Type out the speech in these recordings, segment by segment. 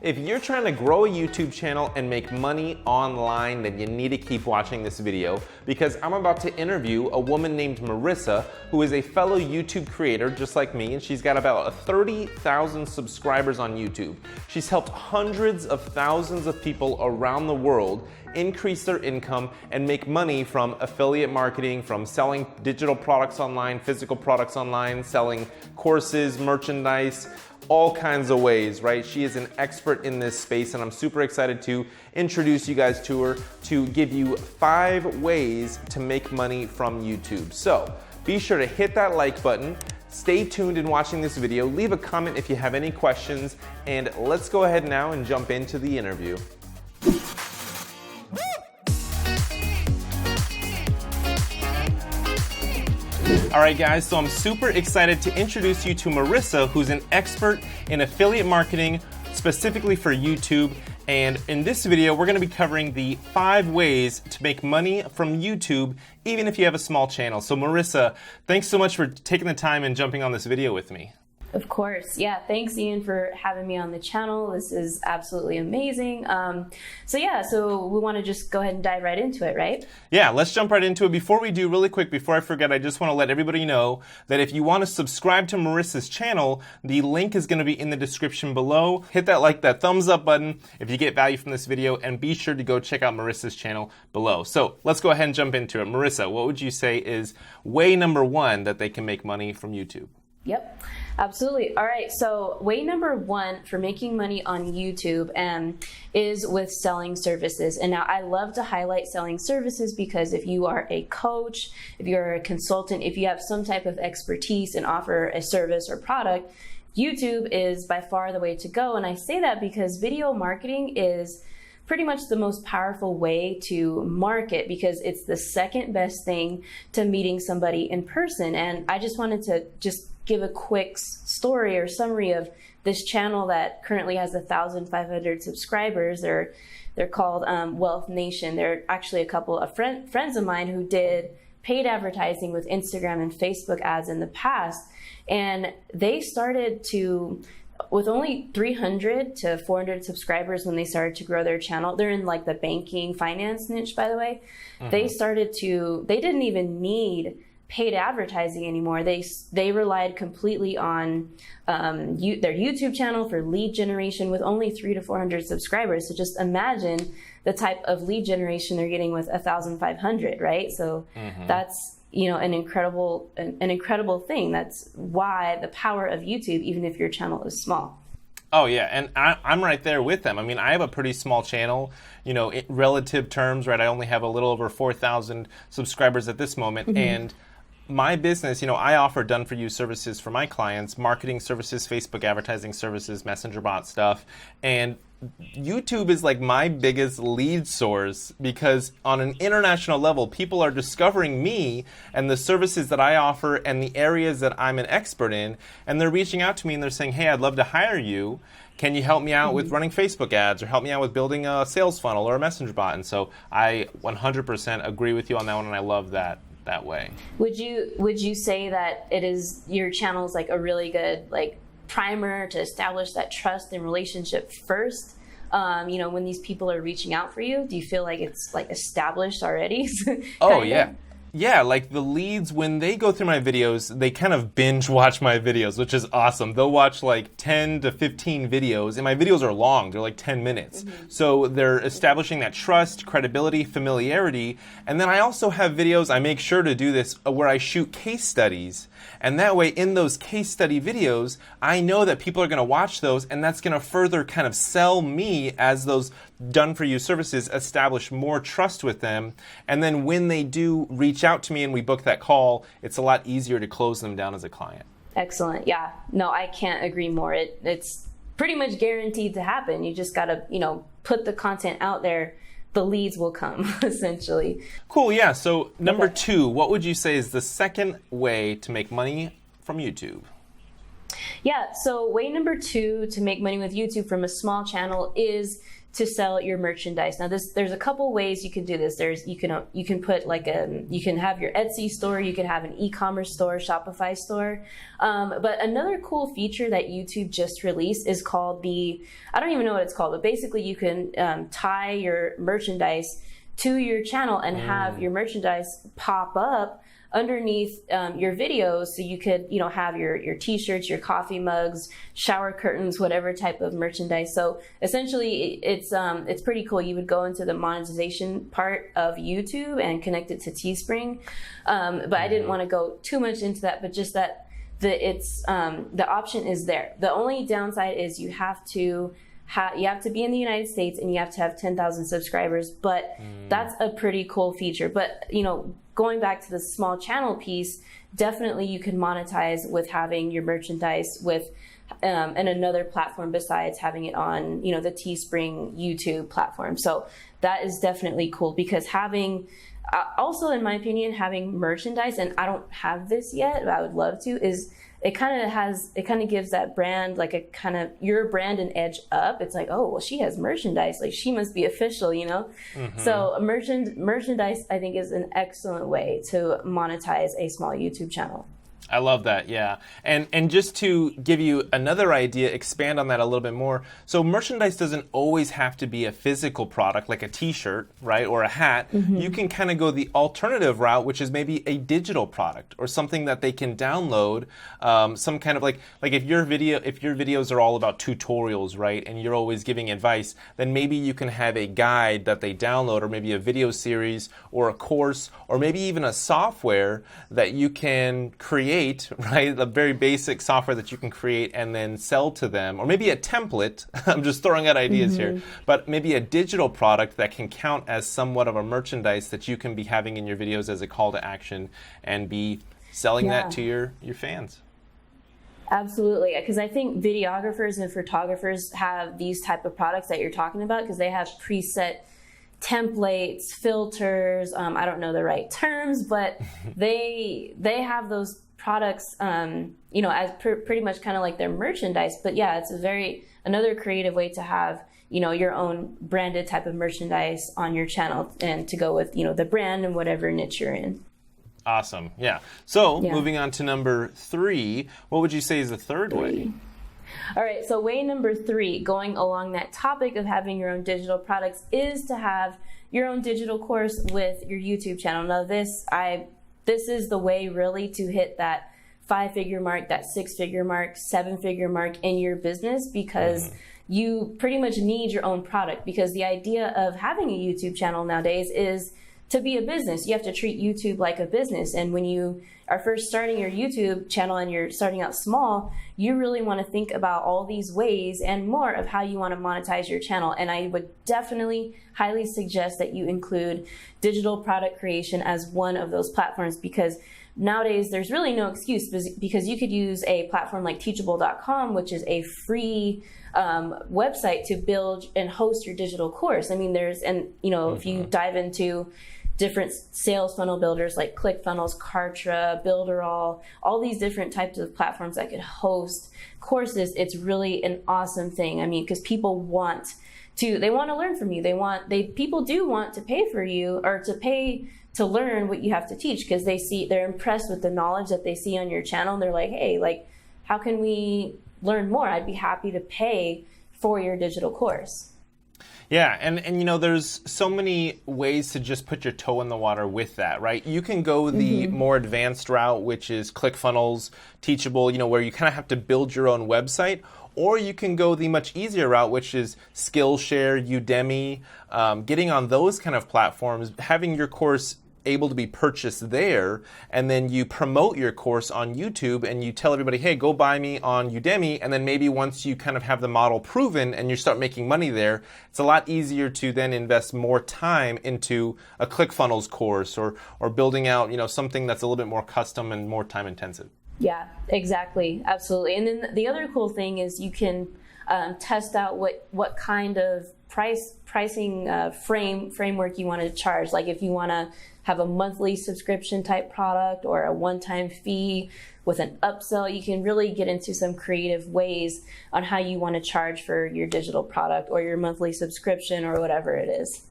If you're trying to grow a YouTube channel and make money online, then you need to keep watching this video because I'm about to interview a woman named Marissa, who is a fellow YouTube creator just like me, and she's got about 30,000 subscribers on YouTube. She's helped hundreds of thousands of people around the world increase their income and make money from affiliate marketing, from selling digital products online, physical products online, selling courses, merchandise, all kinds of ways, right? She is an expert in this space, and I'm super excited to introduce you guys to her to give you 5 ways to make money from YouTube. So be sure to hit that like button. Stay tuned in watching this video. Leave a comment if you have any questions, and let's go ahead now and jump into the interview. All right, guys, so I'm super excited to introduce you to Marissa, who's an expert in affiliate marketing, specifically for YouTube. And in this video, we're gonna be covering the 5 ways to make money from YouTube, even if you have a small channel. So Marissa, thanks so much for taking the time and jumping on this video with me. Of course. Yeah. Thanks, Ian, for having me on the channel. This is absolutely amazing. So we want to just go ahead and dive right into it, right? Yeah, let's jump right into it. Before we do, really quick, before I forget, I just want to let everybody know that if you want to subscribe to Marissa's channel, the link is going to be in the description below. Hit that thumbs up button if you get value from this video, and be sure to go check out Marissa's channel below. So let's go ahead and jump into it. Marissa, what would you say is way number 1 that they can make money from YouTube? Yep, absolutely. All right, so way number 1 for making money on YouTube is with selling services. And now I love to highlight selling services because if you are a coach, if you're a consultant, if you have some type of expertise and offer a service or product, YouTube is by far the way to go. And I say that because video marketing is pretty much the most powerful way to market because it's the second best thing to meeting somebody in person. And I just wanted to give a quick story or summary of this channel that currently has 1,500 subscribers. They're called Wealth Nation. They're actually a couple of friends of mine who did paid advertising with Instagram and Facebook ads in the past. And they started with only 300 to 400 subscribers when they started to grow their channel. They're in like the banking finance niche, by the way. Mm-hmm. They didn't even need paid advertising anymore. They relied completely on their YouTube channel for lead generation with only 300 to 400 subscribers. So just imagine the type of lead generation they're getting with 1,500, right? So that's an incredible thing. That's why the power of YouTube, even if your channel is small. Oh yeah, and I'm right there with them. I mean, I have a pretty small channel, in relative terms, right? I only have a little over 4,000 subscribers at this moment, and my business, I offer done-for-you services for my clients, marketing services, Facebook advertising services, messenger bot stuff, and YouTube is like my biggest lead source because on an international level, people are discovering me and the services that I offer and the areas that I'm an expert in, and they're reaching out to me and they're saying, hey, I'd love to hire you. Can you help me out with running Facebook ads or help me out with building a sales funnel or a messenger bot? And so I 100% agree with you on that one, and I love that way. Would you say that your channel is like a really good primer to establish that trust and relationship first? When these people are reaching out for you, do you feel like it's established already? Oh yeah. Yeah, like the leads, when they go through my videos, they kind of binge watch my videos, which is awesome. They'll watch like 10 to 15 videos, and my videos are long. They're like 10 minutes. So they're establishing that trust, credibility, familiarity. And then I also have videos, I make sure to do this, where I shoot case studies. And that way, in those case study videos, I know that people are going to watch those, and that's going to further kind of sell me as those done-for-you services, establish more trust with them. And then when they do reach out to me and we book that call, it's a lot easier to close them down as a client. Excellent. Yeah. No, I can't agree more. It's pretty much guaranteed to happen. You just got to, put the content out there. The leads will come, essentially. Cool. Yeah. So number 2, what would you say is the second way to make money from YouTube? Yeah, so way number 2 to make money with YouTube from a small channel is to sell your merchandise. Now there's a couple ways you can do this. You can put like you can have your Etsy store, you can have an e-commerce store, Shopify store. But another cool feature that YouTube just released is called I don't even know what it's called, but basically you can tie your merchandise to your channel and have your merchandise pop up underneath your videos, so you could have your t-shirts, your coffee mugs, shower curtains, whatever type of merchandise. So essentially it's pretty cool. You would go into the monetization part of YouTube and connect it to Teespring, but I didn't want to go too much into that, but just that the option is there. The only downside is you have to be in the United States and you have to have 10,000 subscribers, but that's a pretty cool feature. But going back to the small channel piece, definitely you can monetize with having your merchandise with and another platform besides having it on the Teespring YouTube platform. So that is definitely cool, because also in my opinion, having merchandise, and I don't have this yet, but I would love to, is it kind of gives that brand like a kind of your brand an edge up. It's like, oh, well, she has merchandise, like she must be official, So merchandise, I think, is an excellent way to monetize a small YouTube channel. I love that, yeah. And just to give you another idea, expand on that a little bit more. So merchandise doesn't always have to be a physical product like a t-shirt, right, or a hat. You can kind of go the alternative route, which is maybe a digital product or something that they can download. Some kind of like if your videos are all about tutorials, right, and you're always giving advice, then maybe you can have a guide that they download, or maybe a video series or a course, or maybe even a software that you can create, right? The very basic software that you can create and then sell to them, or maybe a template. I'm just throwing out ideas here, but maybe a digital product that can count as somewhat of a merchandise that you can be having in your videos as a call to action and be selling that to your fans. Absolutely, because I think videographers and photographers have these type of products that you're talking about, because they have preset templates, filters. I don't know the right terms, but they have those products, as pretty much kind of like their merchandise. But yeah, it's another creative way to have, your own branded type of merchandise on your channel, and to go with, the brand and whatever niche you're in. Awesome. Yeah. So moving on to number 3, what would you say is the third way? All right, so way number 3, going along that topic of having your own digital products, is to have your own digital course with your YouTube channel. Now this is the way really to hit that 5-figure mark, that 6-figure mark, 7-figure mark in your business, because you pretty much need your own product. Because the idea of having a YouTube channel nowadays is to be a business. You have to treat YouTube like a business. And when you are first starting your YouTube channel and you're starting out small, you really want to think about all these ways and more of how you want to monetize your channel. And I would definitely highly suggest that you include digital product creation as one of those platforms, because nowadays there's really no excuse, because you could use a platform like teachable.com, which is a free website to build and host your digital course. I mean, if you dive into different sales funnel builders like ClickFunnels, Kartra, Builderall, all these different types of platforms that could host courses, it's really an awesome thing. I mean, because people want to learn from you. People do want to pay for you, or to pay to learn what you have to teach, because they're impressed with the knowledge that they see on your channel. And they're like, hey, like, how can we learn more? I'd be happy to pay for your digital course. Yeah, and there's so many ways to just put your toe in the water with that, right? You can go the more advanced route, which is ClickFunnels, Teachable, where you kind of have to build your own website. Or you can go the much easier route, which is Skillshare, Udemy, getting on those kind of platforms, having your course able to be purchased there, and then you promote your course on YouTube and you tell everybody, hey, go buy me on Udemy. And then maybe once you kind of have the model proven and you start making money there, it's a lot easier to then invest more time into a ClickFunnels course or building out, something that's a little bit more custom and more time intensive. Yeah, exactly. Absolutely. And then the other cool thing is you can test out what kind of pricing framework you want to charge. Like if you want to have a monthly subscription type product or a one-time fee with an upsell, you can really get into some creative ways on how you want to charge for your digital product or your monthly subscription or whatever it is.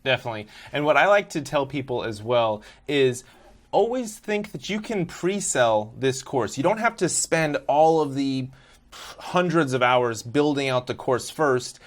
Definitely. And what I like to tell people as well is always think that you can pre-sell this course. You don't have to spend all of the hundreds of hours building out the course first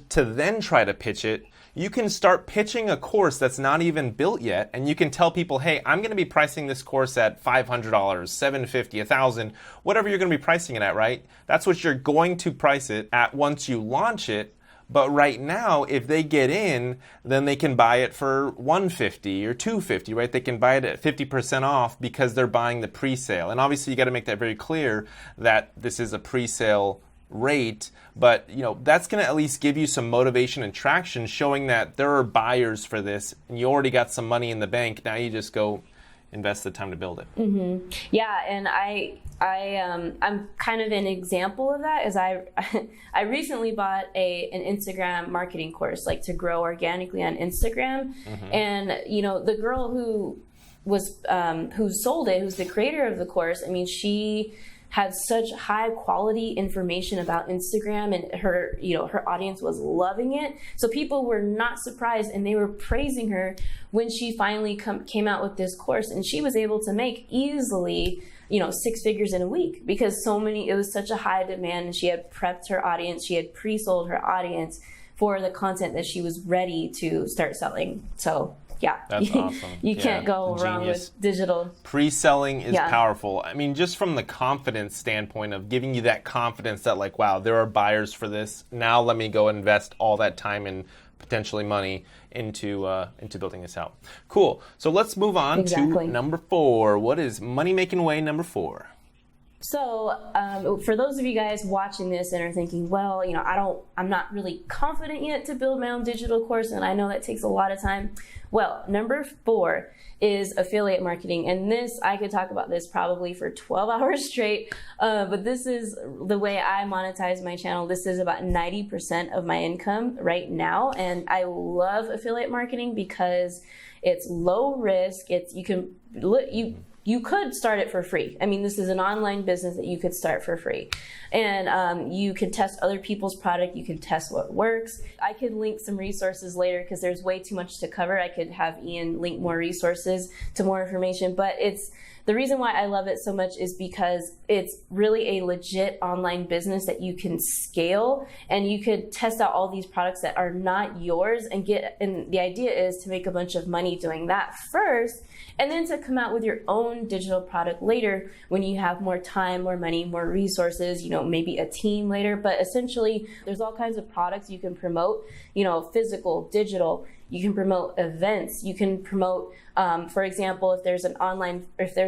to then try to pitch it. You can start pitching a course that's not even built yet, and you can tell people, hey, I'm going to be pricing this course at $500, $750, $1,000, whatever you're going to be pricing it at, right? That's what you're going to price it at once you launch it. But right now, if they get in, then they can buy it for $150 or $250, right? They can buy it at 50% off because they're buying the pre-sale. And obviously, you got to make that very clear that this is a pre-sale rate, but that's going to at least give you some motivation and traction, showing that there are buyers for this, and you already got some money in the bank. Now you just go invest the time to build it. Mm-hmm. Yeah, and I'm kind of an example of that. Is I recently bought an Instagram marketing course, like to grow organically on Instagram, and the girl who sold it, who's the creator of the course, I mean, she had such high quality information about Instagram, and her audience was loving it. So people were not surprised, and they were praising her when she finally came out with this course, and she was able to make easily 6 figures in a week because it was such a high demand, and she had prepped her audience, she had pre-sold her audience for the content that she was ready to start selling. So yeah, that's awesome. You can't go wrong with digital. Pre-selling is powerful. I mean, just from the confidence standpoint of giving you that confidence that like, wow, there are buyers for this. Now let me go invest all that time and potentially money into building this out. Cool. So let's move on to number 4. What is money-making way number 4? So for those of you guys watching this and are thinking, well, I'm not really confident yet to build my own digital course, and I know that takes a lot of time. Well, number 4 is affiliate marketing. And I could talk about this probably for 12 hours straight, but this is the way I monetize my channel. This is about 90% of my income right now. And I love affiliate marketing because it's low risk. You could start it for free. I mean, this is an online business that you could start for free. And you can test other people's product. You can test what works. I could link some resources later because there's way too much to cover. I could have Ian link more resources to more information. But the reason why I love it so much is because it's really a legit online business that you can scale, and you could test out all these products that are not yours and the idea is to make a bunch of money doing that first, and then to come out with your own digital product later when you have more time, more money, more resources, maybe a team later. But essentially, there's all kinds of products you can promote, physical, digital. You can promote events. You can promote, for example, if there's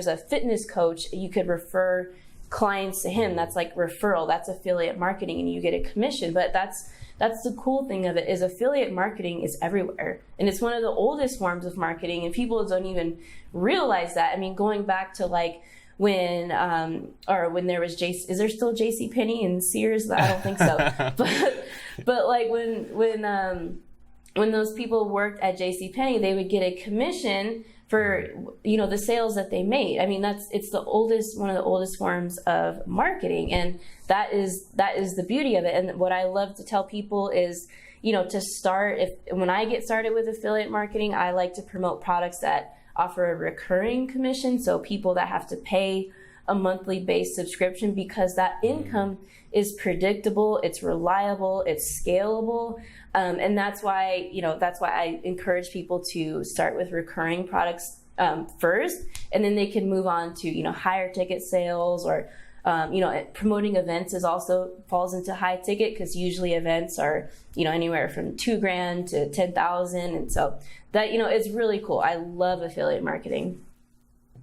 a fitness coach, you could refer clients to him. That's like referral. That's affiliate marketing, and you get a commission. But that's the cool thing of it, is affiliate marketing is everywhere. And it's one of the oldest forms of marketing, and people don't even realize that. I mean, going back to like when there was is there still JCPenney and Sears? I don't think so. but like when those people worked at JCPenney, they would get a commission for the sales that they made. I mean, it's one of the oldest forms of marketing, and that is the beauty of it. And what I love to tell people is, to start, when I get started with affiliate marketing, I like to promote products that offer a recurring commission, so people that have to pay a monthly based subscription, because that income is predictable, it's reliable, it's scalable, and that's why I encourage people to start with recurring products first, and then they can move on to higher ticket sales, or promoting events also falls into high ticket, because usually events are anywhere from $2,000 to $10,000, and so that it's really cool. I love affiliate marketing.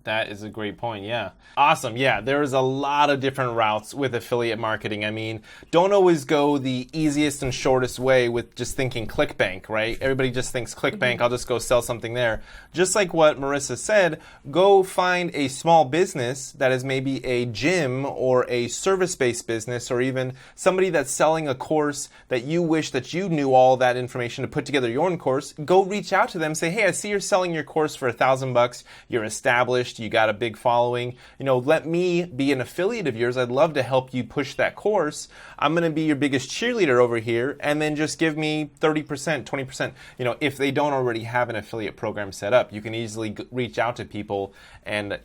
That is a great point, yeah. Awesome, yeah, there's a lot of different routes with affiliate marketing. I mean, don't always go the easiest and shortest way with just thinking ClickBank, right? Everybody just thinks ClickBank, I'll just go sell something there. Just like what Marissa said, go find a small business that is maybe a gym or a service-based business, or even somebody that's selling a course that you wish that you knew all that information to put together your own course. Go reach out to them, say, hey, I see you're selling your course for $1,000, you're established, you got a big following, let me be an affiliate of yours. I'd love to help you push that course. I'm going to be your biggest cheerleader over here, and then just give me 30%, 20%. If they don't already have an affiliate program set up, you can easily reach out to people. And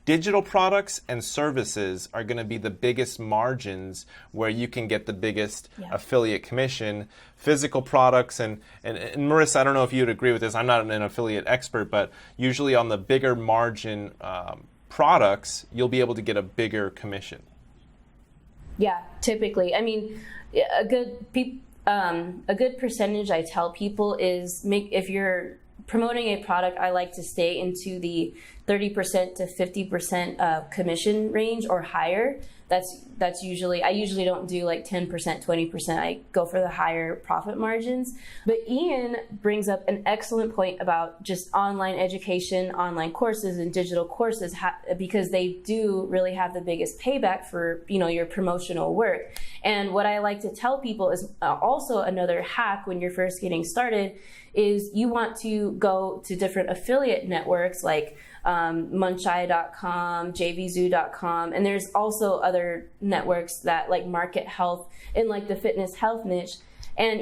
digital products and services are going to be the biggest margins where you can get the biggest affiliate commission. Physical products and Marissa, I don't know if you'd agree with this. I'm not an affiliate expert, but usually on the bigger margin products, you'll be able to get a bigger commission. Yeah, typically. I mean, a good percentage I tell people is if you're promoting a product, I like to stay into the 30% to 50% commission range or higher. That's usually, I usually don't do like 10%, 20%. I go for the higher profit margins. But Ian brings up an excellent point about just online education, online courses, and digital courses, because they do really have the biggest payback for your promotional work. And what I like to tell people is also another hack when you're first getting started is you want to go to different affiliate networks like monetization.com, jvzoo.com, and there's also other networks that like Market Health in like the fitness health niche. And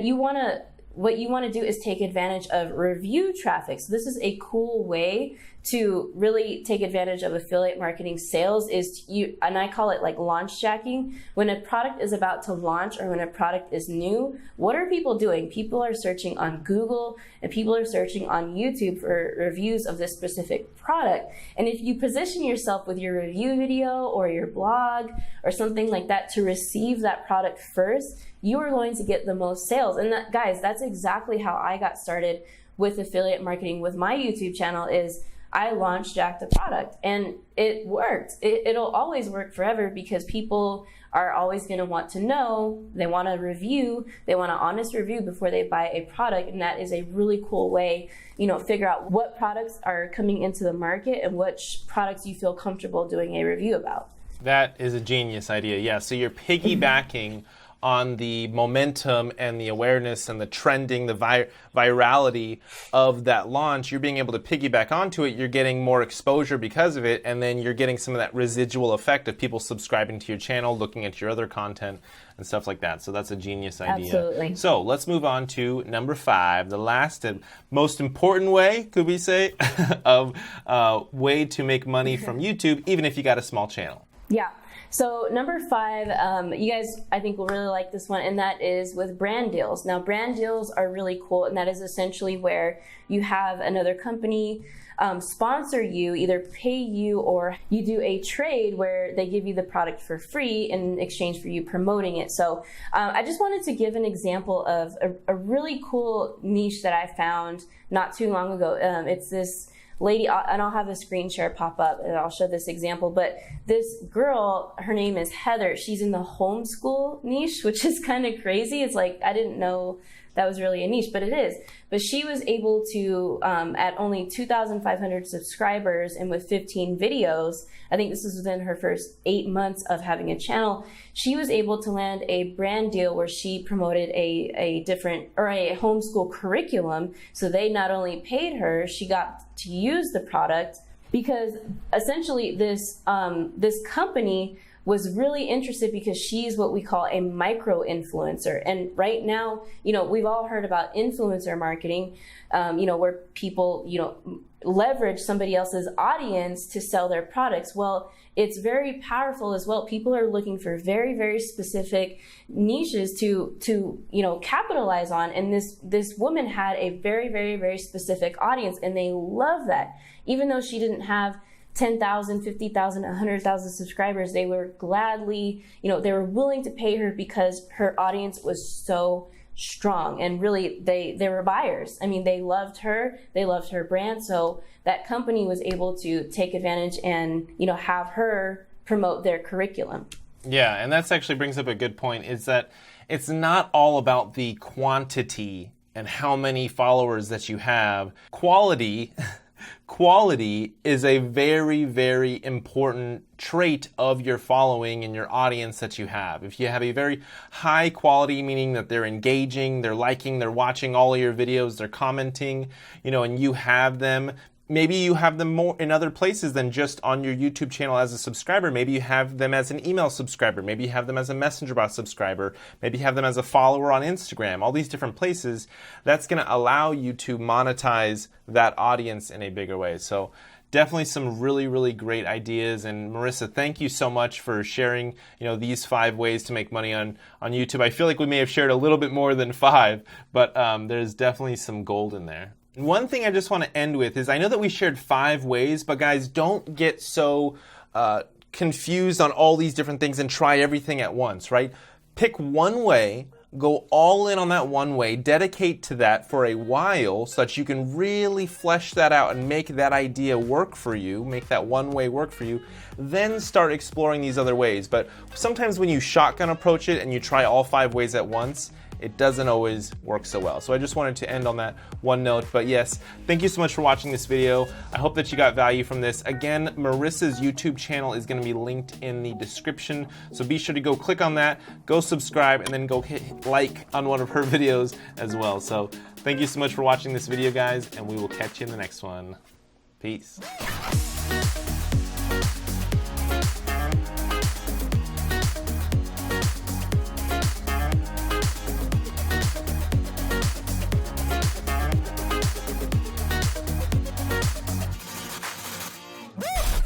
what you want to do is take advantage of review traffic. So this is a cool way to really take advantage of affiliate marketing sales and I call it like launch jacking. When a product is about to launch or when a product is new, what are people doing? People are searching on Google and people are searching on YouTube for reviews of this specific product. And if you position yourself with your review video or your blog or something like that to receive that product first, you are going to get the most sales. And guys, that's exactly how I got started with affiliate marketing with my YouTube channel. Is I launch jacked the product and it worked. It'll always work forever because people are always going to want to know. They want a review. They want an honest review before they buy a product. And that is a really cool way, figure out what products are coming into the market and which products you feel comfortable doing a review about. That is a genius idea. Yeah. So you're piggybacking on the momentum and the awareness and the trending, the virality of that launch. You're being able to piggyback onto it. You're getting more exposure because of it, and then you're getting some of that residual effect of people subscribing to your channel, looking at your other content and stuff like that. So that's a genius idea. Absolutely. So let's move on to number 5, the last and most important way, could we say, of way to make money from YouTube, even if you got a small channel. Yeah. So number 5, you guys, I think will really like this one, and that is with brand deals. Now, brand deals are really cool, and that is essentially where you have another company sponsor you, either pay you, or you do a trade where they give you the product for free in exchange for you promoting it. So I just wanted to give an example of a really cool niche that I found not too long ago. It's this lady, and I'll have a screen share pop up and I'll show this example, but this girl, her name is Heather. She's in the homeschool niche, which is kind of crazy. It's like, I didn't know that was really a niche, but it is. But she was able to, at only 2,500 subscribers and with 15 videos, I think this is within her first 8 months of having a channel, she was able to land a brand deal where she promoted a homeschool curriculum. So they not only paid her, she got to use the product, because essentially this company was really interested because she's what we call a micro influencer. And right now, we've all heard about influencer marketing, where people, leverage somebody else's audience to sell their products. Well, it's very powerful as well. People are looking for very, very specific niches to capitalize on. And this woman had a very, very, very specific audience, and they love that. Even though she didn't have 10,000, 50,000, 100,000 subscribers, they were gladly, they were willing to pay her because her audience was so strong, and really they were buyers. I mean, they loved her brand, so that company was able to take advantage and, you know, have her promote their curriculum. Yeah, and that actually brings up a good point, is that it's not all about the quantity and how many followers that you have. Quality is a very, very important trait of your following and your audience that you have. If you have a very high quality, meaning that they're engaging, they're liking, they're watching all of your videos, they're commenting, you know, and you have them, maybe you have them more in other places than just on your YouTube channel as a subscriber. Maybe you have them as an email subscriber. Maybe you have them as a Messenger bot subscriber. Maybe you have them as a follower on Instagram. All these different places. That's going to allow you to monetize that audience in a bigger way. So definitely some really, really great ideas. And Marissa, thank you so much for sharing, you know, these 5 ways to make money on YouTube. I feel like we may have shared a little bit more than 5, but there's definitely some gold in there. One thing I just want to end with is, I know that we shared 5 ways, but guys, don't get so confused on all these different things and try everything at once, right? Pick one way, go all in on that one way, dedicate to that for a while so that you can really flesh that out and make that idea work for you, make that one way work for you, then start exploring these other ways. But sometimes when you shotgun approach it and you try all 5 ways at once, it doesn't always work so well. So I just wanted to end on that one note. But yes, thank you so much for watching this video. I hope that you got value from this. Again, Marissa's YouTube channel is gonna be linked in the description. So be sure to go click on that, go subscribe, and then go hit like on one of her videos as well. So thank you so much for watching this video, guys, and we will catch you in the next one. Peace.